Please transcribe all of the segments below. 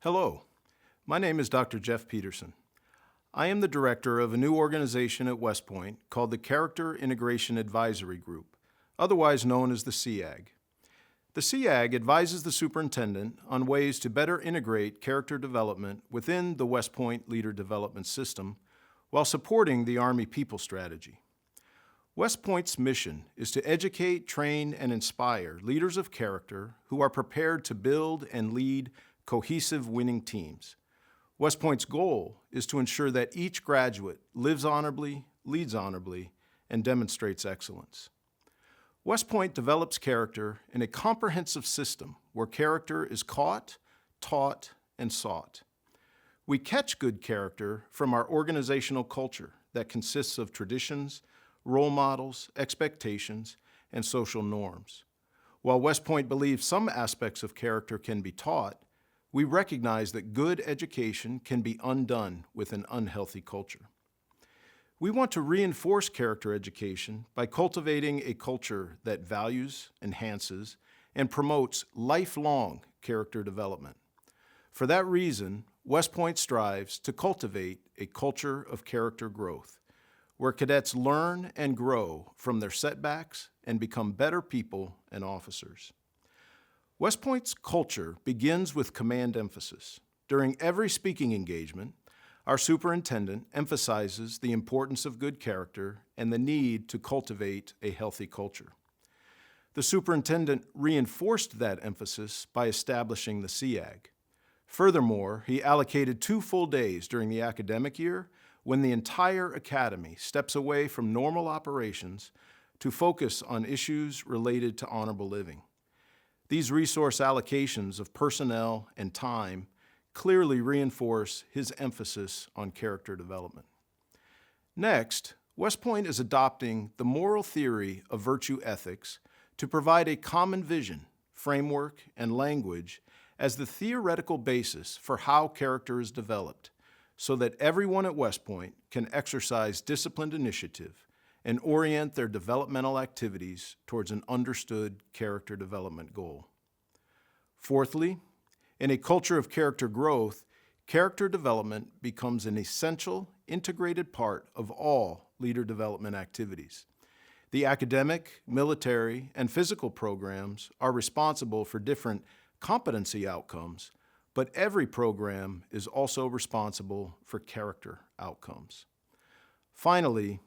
Hello, my name is Dr. Jeff Peterson. I am the director of a new organization at West Point called the Character Integration Advisory Group, otherwise known as the CIAG. The CIAG advises the superintendent on ways to better integrate character development within the West Point Leader Development System while supporting the Army People Strategy. West Point's mission is to educate, train, and inspire leaders of character who are prepared to build and lead cohesive winning teams. West Point's goal is to ensure that each graduate lives honorably, leads honorably, and demonstrates excellence. West Point develops character in a comprehensive system where character is caught, taught, and sought. We catch good character from our organizational culture that consists of traditions, role models, expectations, and social norms. While West Point believes some aspects of character can be taught, we recognize that good education can be undone with an unhealthy culture. We want to reinforce character education by cultivating a culture that values, enhances, and promotes lifelong character development. For that reason, West Point strives to cultivate a culture of character growth, where cadets learn and grow from their setbacks and become better people and officers. West Point's culture begins with command emphasis. During every speaking engagement, our superintendent emphasizes the importance of good character and the need to cultivate a healthy culture. The superintendent reinforced that emphasis by establishing the CIAG. Furthermore, he allocated 2 full days during the academic year when the entire academy steps away from normal operations to focus on issues related to honorable living. These resource allocations of personnel and time clearly reinforce his emphasis on character development. Next, West Point is adopting the moral theory of virtue ethics to provide a common vision, framework, and language as the theoretical basis for how character is developed, so that everyone at West Point can exercise disciplined initiative and orient their developmental activities towards an understood character development goal. Fourthly, in a culture of character growth, character development becomes an essential, integrated part of all leader development activities. The academic, military, and physical programs are responsible for different competency outcomes, but every program is also responsible for character outcomes. Finally,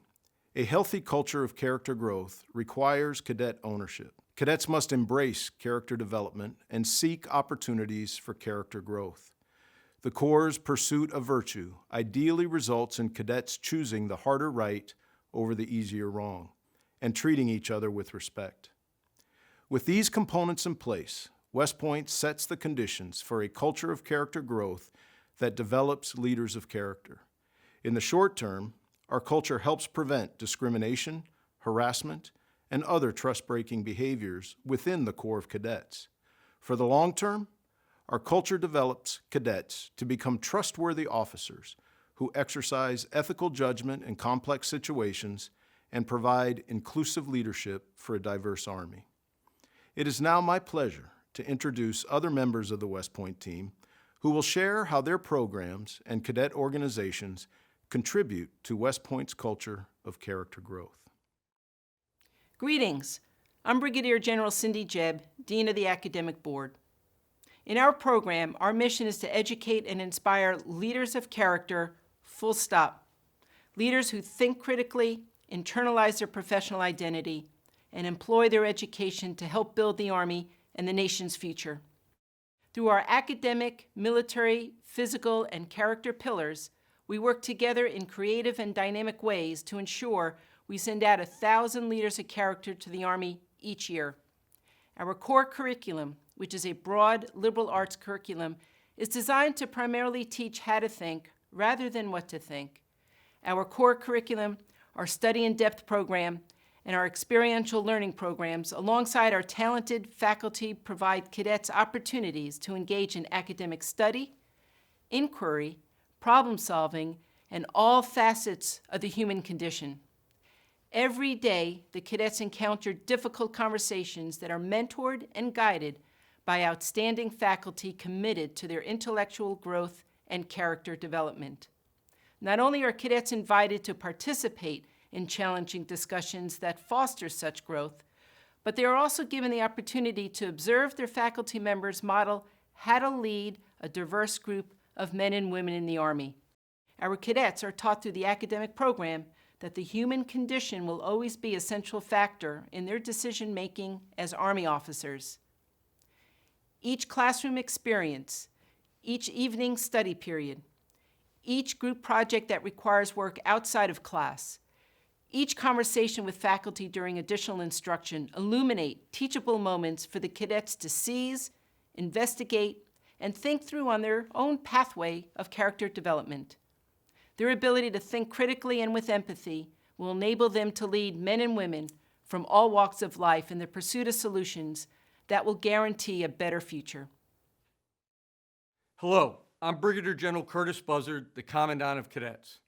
a healthy culture of character growth requires cadet ownership. Cadets must embrace character development and seek opportunities for character growth. The Corps' pursuit of virtue ideally results in cadets choosing the harder right over the easier wrong and treating each other with respect. With these components in place, West Point sets the conditions for a culture of character growth that develops leaders of character. In the short term, our culture helps prevent discrimination, harassment, and other trust-breaking behaviors within the Corps of Cadets. For the long term, our culture develops cadets to become trustworthy officers who exercise ethical judgment in complex situations and provide inclusive leadership for a diverse Army. It is now my pleasure to introduce other members of the West Point team who will share how their programs and cadet organizations contribute to West Point's culture of character growth. Greetings. I'm Brigadier General Cindy Jebb, Dean of the Academic Board. In our program, our mission is to educate and inspire leaders of character, full stop. Leaders who think critically, internalize their professional identity, and employ their education to help build the Army and the nation's future. Through our academic, military, physical, and character pillars, we work together in creative and dynamic ways to ensure we send out 1,000 leaders of character to the Army each year. Our core curriculum, which is a broad liberal arts curriculum, is designed to primarily teach how to think rather than what to think. Our core curriculum, our study in-depth program, and our experiential learning programs, alongside our talented faculty, provide cadets opportunities to engage in academic study, inquiry, problem solving, and all facets of the human condition. Every day, the cadets encounter difficult conversations that are mentored and guided by outstanding faculty committed to their intellectual growth and character development. Not only are cadets invited to participate in challenging discussions that foster such growth, but they are also given the opportunity to observe their faculty members model how to lead a diverse group of men and women in the Army. Our cadets are taught through the academic program that the human condition will always be a central factor in their decision-making as Army officers. Each classroom experience, each evening study period, each group project that requires work outside of class, each conversation with faculty during additional instruction illuminate teachable moments for the cadets to seize, investigate, and think through on their own pathway of character development. Their ability to think critically and with empathy will enable them to lead men and women from all walks of life in the pursuit of solutions that will guarantee a better future. Hello, I'm Brigadier General Curtis Buzzard, the Commandant of Cadets.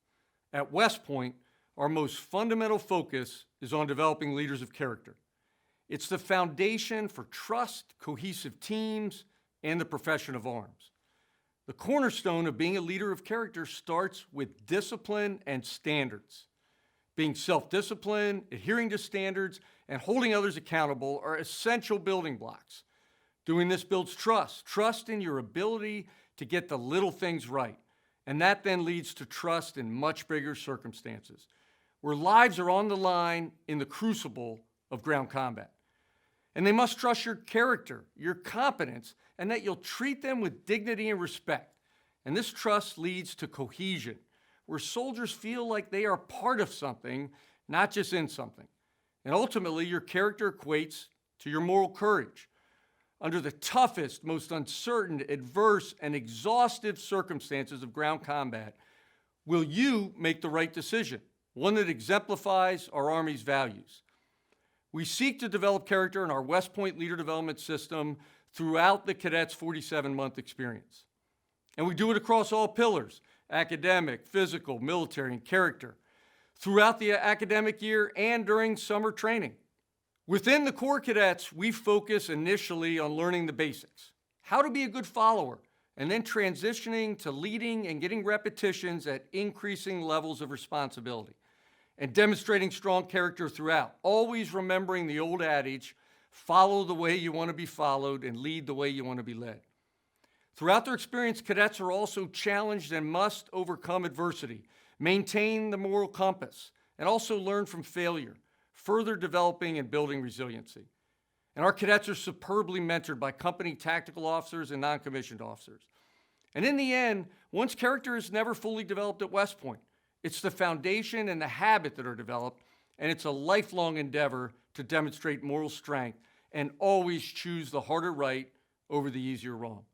At West Point, our most fundamental focus is on developing leaders of character. It's the foundation for trust, cohesive teams, and the profession of arms. The cornerstone of being a leader of character starts with discipline and standards. Being self-disciplined, adhering to standards, and holding others accountable are essential building blocks. Doing this builds trust in your ability to get the little things right, and that then leads to trust in much bigger circumstances, where lives are on the line in the crucible of ground combat. And they must trust your character, your competence, and that you'll treat them with dignity and respect. And this trust leads to cohesion, where soldiers feel like they are part of something, not just in something. And ultimately, your character equates to your moral courage. Under the toughest, most uncertain, adverse, and exhaustive circumstances of ground combat, will you make the right decision, one that exemplifies our Army's values? We seek to develop character in our West Point Leader Development System throughout the cadets' 47-month experience. And we do it across all pillars: academic, physical, military, and character, throughout the academic year and during summer training. Within the Corps Cadets, we focus initially on learning the basics, how to be a good follower, and then transitioning to leading and getting repetitions at increasing levels of responsibility, and demonstrating strong character throughout, always remembering the old adage, follow the way you want to be followed and lead the way you want to be led. Throughout their experience, cadets are also challenged and must overcome adversity, maintain the moral compass, and also learn from failure, further developing and building resiliency. And our cadets are superbly mentored by company tactical officers and non-commissioned officers. And in the end, one's character is never fully developed at West Point. It's the foundation and the habit that are developed, and it's a lifelong endeavor to demonstrate moral strength and always choose the harder right over the easier wrong.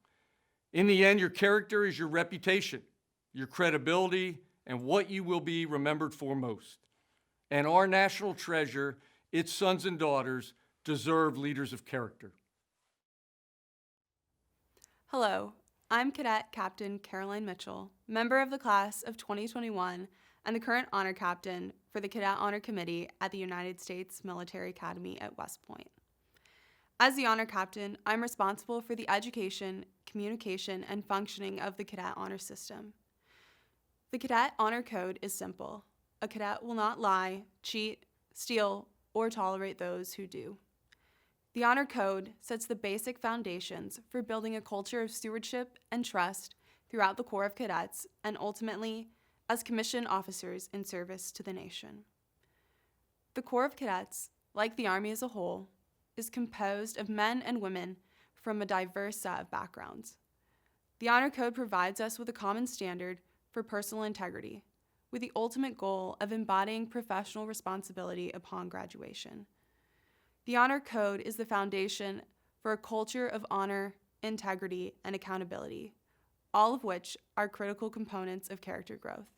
In the end, your character is your reputation, your credibility, and what you will be remembered for most. And our national treasure, its sons and daughters, deserve leaders of character. Hello, I'm Cadet Captain Caroline Mitchell, member of the class of 2021 and the current Honor Captain for the Cadet Honor Committee at the United States Military Academy at West Point. As the Honor Captain, I'm responsible for the education, communication, and functioning of the Cadet Honor System. The Cadet Honor Code is simple. A cadet will not lie, cheat, steal, or tolerate those who do. The Honor Code sets the basic foundations for building a culture of stewardship and trust throughout the Corps of Cadets and ultimately as commissioned officers in service to the nation. The Corps of Cadets, like the Army as a whole, is composed of men and women from a diverse set of backgrounds. The Honor Code provides us with a common standard for personal integrity, with the ultimate goal of embodying professional responsibility upon graduation. The Honor Code is the foundation for a culture of honor, integrity, and accountability, all of which are critical components of character growth.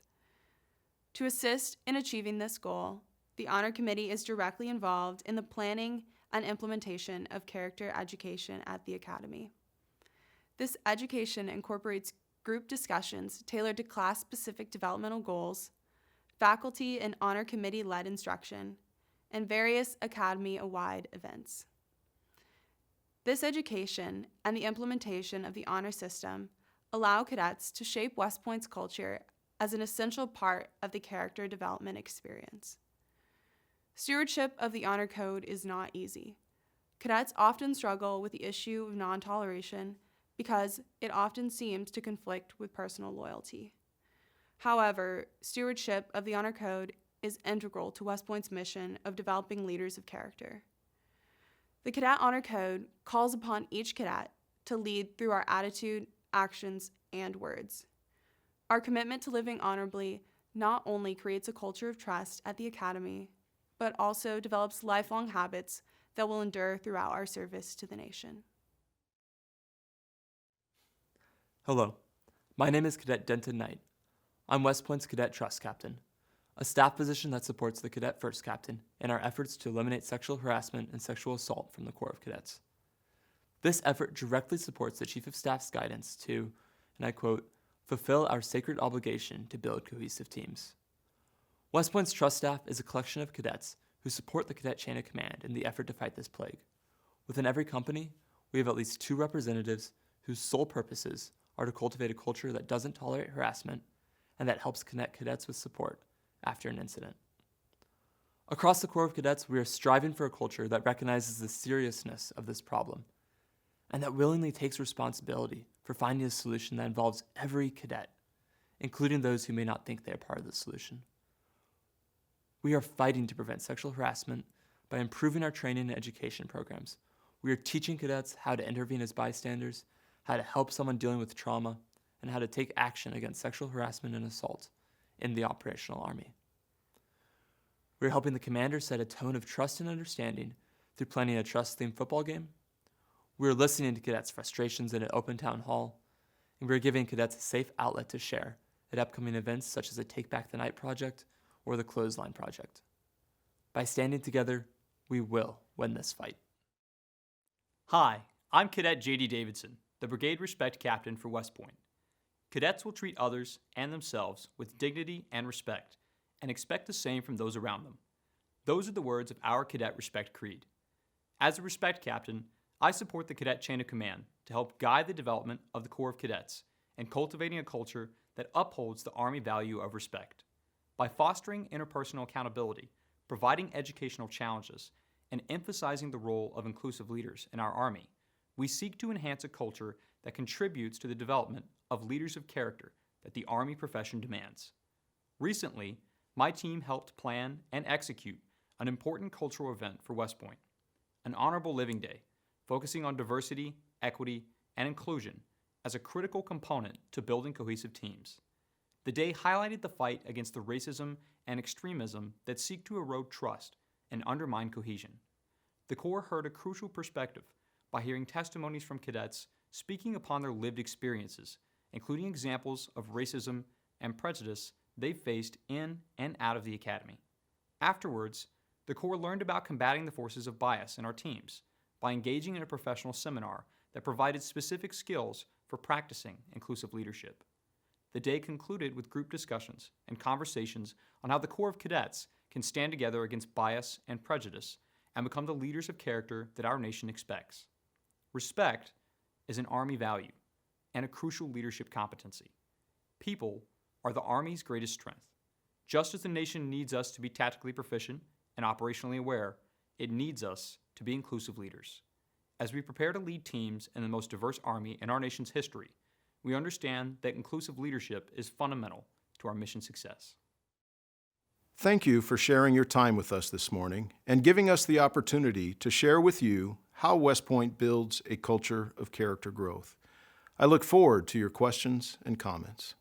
To assist in achieving this goal, the Honor Committee is directly involved in the planning and implementation of character education at the Academy. This education incorporates group discussions tailored to class-specific developmental goals, faculty and Honor Committee-led instruction, and various Academy-wide events. This education and the implementation of the honor system allow cadets to shape West Point's culture as an essential part of the character development experience. Stewardship of the honor code is not easy. Cadets often struggle with the issue of non-toleration because it often seems to conflict with personal loyalty. However, stewardship of the honor code is integral to West Point's mission of developing leaders of character. The Cadet Honor Code calls upon each cadet to lead through our attitude, actions, and words. Our commitment to living honorably not only creates a culture of trust at the Academy, but also develops lifelong habits that will endure throughout our service to the nation. Hello, my name is Cadet Denton Knight. I'm West Point's Cadet Trust Captain, a staff position that supports the Cadet First Captain in our efforts to eliminate sexual harassment and sexual assault from the Corps of Cadets. This effort directly supports the Chief of Staff's guidance to, and I quote, fulfill our sacred obligation to build cohesive teams. West Point's Trust Staff is a collection of cadets who support the cadet chain of command in the effort to fight this plague. Within every company, we have at least 2 representatives whose sole purposes are to cultivate a culture that doesn't tolerate harassment and that helps connect cadets with support after an incident. Across the Corps of Cadets, we are striving for a culture that recognizes the seriousness of this problem and that willingly takes responsibility for finding a solution that involves every cadet, including those who may not think they are part of the solution. We are fighting to prevent sexual harassment by improving our training and education programs. We are teaching cadets how to intervene as bystanders, how to help someone dealing with trauma, and how to take action against sexual harassment and assault in the operational Army. We are helping the commander set a tone of trust and understanding through planning a trust-themed football game. We are listening to cadets' frustrations in an open town hall, and we are giving cadets a safe outlet to share at upcoming events such as the Take Back the Night Project or the Clothesline Project. By standing together, we will win this fight. Hi, I'm Cadet J.D. Davidson, the Brigade Respect Captain for West Point. Cadets will treat others and themselves with dignity and respect, and expect the same from those around them. Those are the words of our Cadet Respect Creed. As a Respect Captain, I support the cadet chain of command to help guide the development of the Corps of Cadets and cultivating a culture that upholds the Army value of respect. By fostering interpersonal accountability, providing educational challenges, and emphasizing the role of inclusive leaders in our Army, we seek to enhance a culture that contributes to the development of leaders of character that the Army profession demands. Recently, my team helped plan and execute an important cultural event for West Point, an Honorable Living Day, focusing on diversity, equity, and inclusion as a critical component to building cohesive teams. The day highlighted the fight against the racism and extremism that seek to erode trust and undermine cohesion. The Corps heard a crucial perspective by hearing testimonies from cadets speaking upon their lived experiences, including examples of racism and prejudice they faced in and out of the Academy. Afterwards, the Corps learned about combating the forces of bias in our teams by engaging in a professional seminar that provided specific skills for practicing inclusive leadership. The day concluded with group discussions and conversations on how the Corps of Cadets can stand together against bias and prejudice and become the leaders of character that our nation expects. Respect is an Army value and a crucial leadership competency. People are the Army's greatest strength. Just as the nation needs us to be tactically proficient and operationally aware, it needs us to be inclusive leaders. As we prepare to lead teams in the most diverse Army in our nation's history, we understand that inclusive leadership is fundamental to our mission success. Thank you for sharing your time with us this morning and giving us the opportunity to share with you how West Point builds a culture of character growth. I look forward to your questions and comments.